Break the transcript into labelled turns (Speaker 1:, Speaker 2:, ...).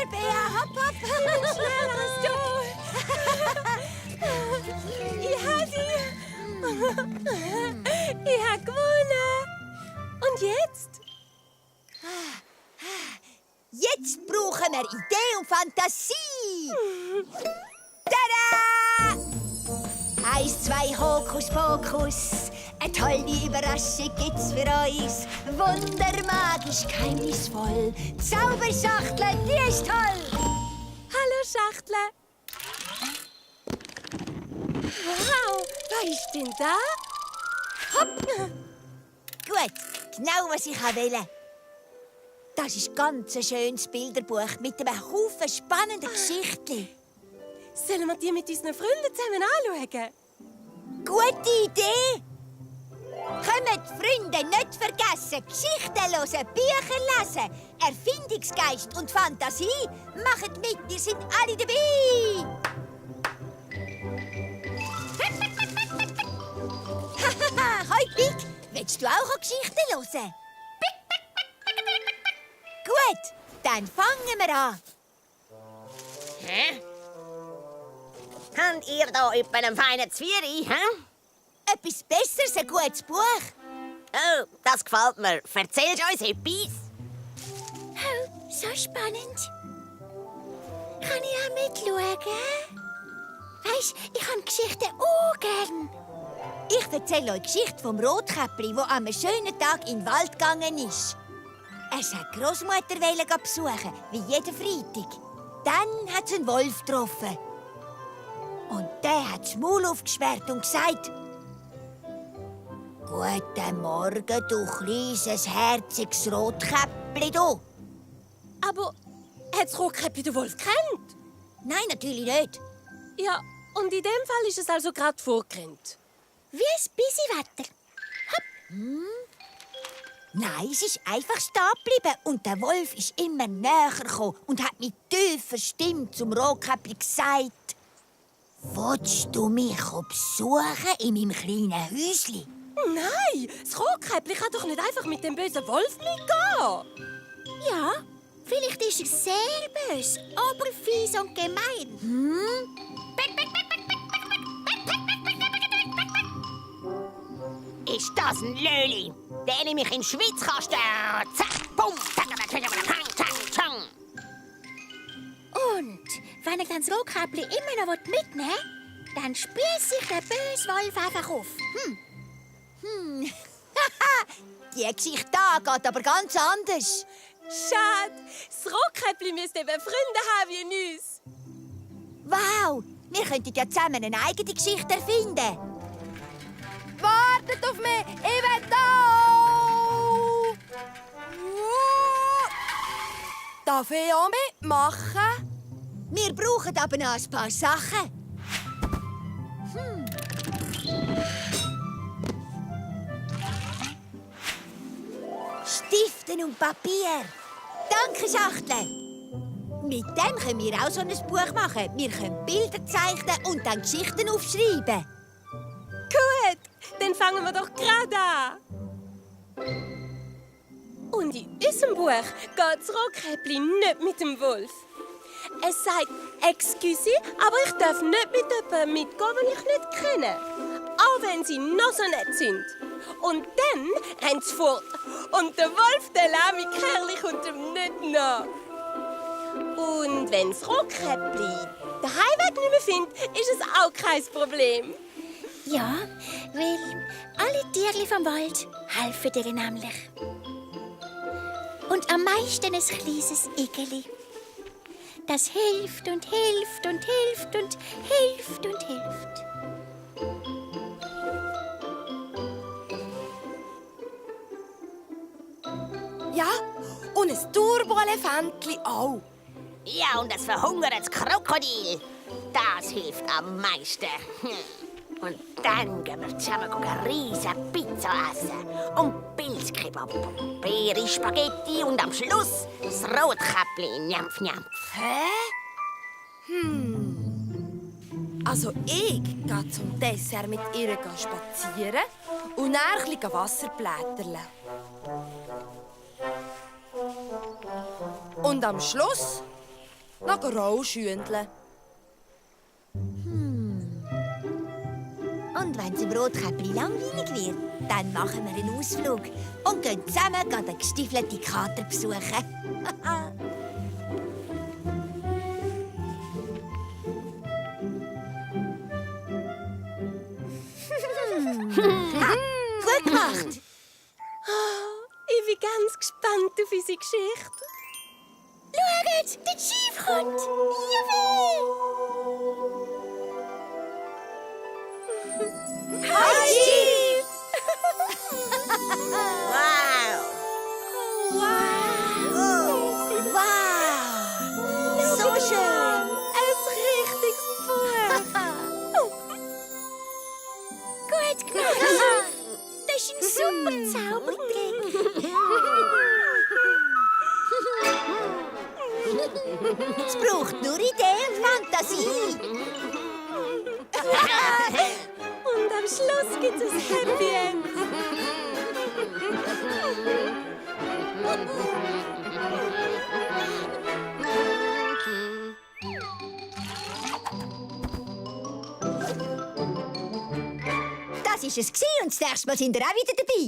Speaker 1: schneller, Bea, hopp, hopp.
Speaker 2: Schneller als du. Ich habe sie. Ich habe gewonnen. Und jetzt?
Speaker 1: Jetzt brauchen wir Idee und Fantasie. Tada! 1, 2, Hokus Pokus. Eine tolle Überraschung gibt's für uns. Wundermagisch, geheimnisvoll. Zauberschachtel, die ist toll.
Speaker 2: Hallo, Schachtel. Wow, was ist denn da?
Speaker 1: Hopp. Gut, genau was ich wollte. Das ist ganz ein schönes Bilderbuch mit einem Haufen spannender Geschichten.
Speaker 2: Sollen wir die mit unseren Freunden zusammen anschauen?
Speaker 1: Gute Idee! Kommt, Freunde, nicht vergessen, Geschichten hören, Bücher lesen, Erfindungsgeist und Fantasie. Macht mit, wir sind alle dabei! Hahaha, hoi Pig, willst du auch Geschichten hören? Gut, dann fangen wir an.
Speaker 3: Hä? Habt ihr da etwa einen feinen Zwiebel, hä?
Speaker 1: Etwas Besseres, ein gutes Buch.
Speaker 3: Oh, das gefällt mir. Erzählst uns etwas?
Speaker 1: Oh, so spannend. Kann ich auch mitschauen? Weisst, ich habe Geschichten auch gern. Ich erzähle euch die Geschichte vom Rotkäppli, der an einem schönen Tag in den Wald gegangen ist. Er wollte Großmutter besuchen, wie jeden Freitag. Dann hat sie einen Wolf getroffen. Und der hat das Maul aufgesperrt und gesagt: «Guten Morgen, du kleines, herziges Rotkäppli, du!»
Speaker 2: Aber hat das Rotkäppli den Wolf gekannt?
Speaker 1: Nein, natürlich nicht.
Speaker 2: Ja, und in dem Fall ist es also gerade vorgerannt.
Speaker 1: Wie ein Bisiwetter. Nein, es ist einfach stehen geblieben und der Wolf ist immer näher gekommen und hat mit tiefer Stimme zum Rotkäppli gesagt: «Willst du mich besuchen in meinem kleinen Häuschen?»
Speaker 2: Nein, das Rotkäppli kann doch nicht einfach mit dem bösen Wolf mitgehen.
Speaker 1: «Ja, vielleicht ist er sehr böse, aber fies und gemein.»
Speaker 3: Ist das ein Löli? Den nehme ich in den Schwitzkasten. Zack, bumm, zack, zack, zack, zack.
Speaker 1: Und wenn er dann das Rotkäppli immer noch mitnehmen will, dann spießt sich der böse Wolf einfach auf. Die Geschichte da geht aber ganz anders.
Speaker 2: Schade, das Rotkäppli müsste eben Freunde haben wie uns.
Speaker 1: Wow, wir könnten ja zusammen eine eigene Geschichte erfinden.
Speaker 2: Wartet auf mich, ich will da! Darf ich auch mitmachen?
Speaker 1: Wir brauchen aber noch ein paar Sachen. Stiften und Papier. Danke, Schachtel. Mit dem können wir auch so ein Buch machen. Wir können Bilder zeichnen und dann Geschichten aufschreiben.
Speaker 2: Gut, dann fangen wir doch gerade an. Und in unserem Buch geht das Rotkäppli nicht mit dem Wolf. Es sagt: «Excuse, aber ich darf nicht mit jemandem mitgehen, den ich nicht kenne. Auch wenn sie noch so nett sind.» Und dann rennt es fort. Und der Wolf, der lahme Kerl, kommt ihm nicht nach. Und wenn das Rotkäppli den Heimweg nicht mehr findet, ist es auch kein Problem.
Speaker 1: Ja, weil alle Tiere vom Wald helfen dir nämlich. Und am meisten ein kleines Igeli. Das hilft und hilft und hilft und hilft und hilft.
Speaker 2: Ja, und ein Turboelefantli auch.
Speaker 3: Ja, und das verhungertes Krokodil. Das hilft am meisten. Und dann gehen wir zusammen eine riesige Pizza essen. Und Pilzkebab, Beere, Spaghetti und am Schluss das Rotkäppli. Njampf, njampf.
Speaker 2: Also ich gehe zum Dessert mit ihr spazieren und dann ein bisschen Wasser blätterle. Und am Schluss
Speaker 4: Nach Rauschhündle.
Speaker 1: Und wenn es im Rotkäppli langweilig wird, dann machen wir einen Ausflug und gehen zusammen den gestiefelten Kater besuchen. Gut gemacht.
Speaker 2: Ich bin ganz gespannt auf unsere Geschichte.
Speaker 1: Schaut, der Chief kommt. Hi, Chief!
Speaker 3: Wow!
Speaker 1: Wow! So schön!
Speaker 2: Ein richtiges Buch.
Speaker 1: Gut gemacht! Das ist ein super Zaubertrick! Es braucht nur Idee und Fantasie!
Speaker 2: Und am Schluss gibt es ein Happy End.
Speaker 1: Das war es und das nächste Mal sind wir auch wieder dabei.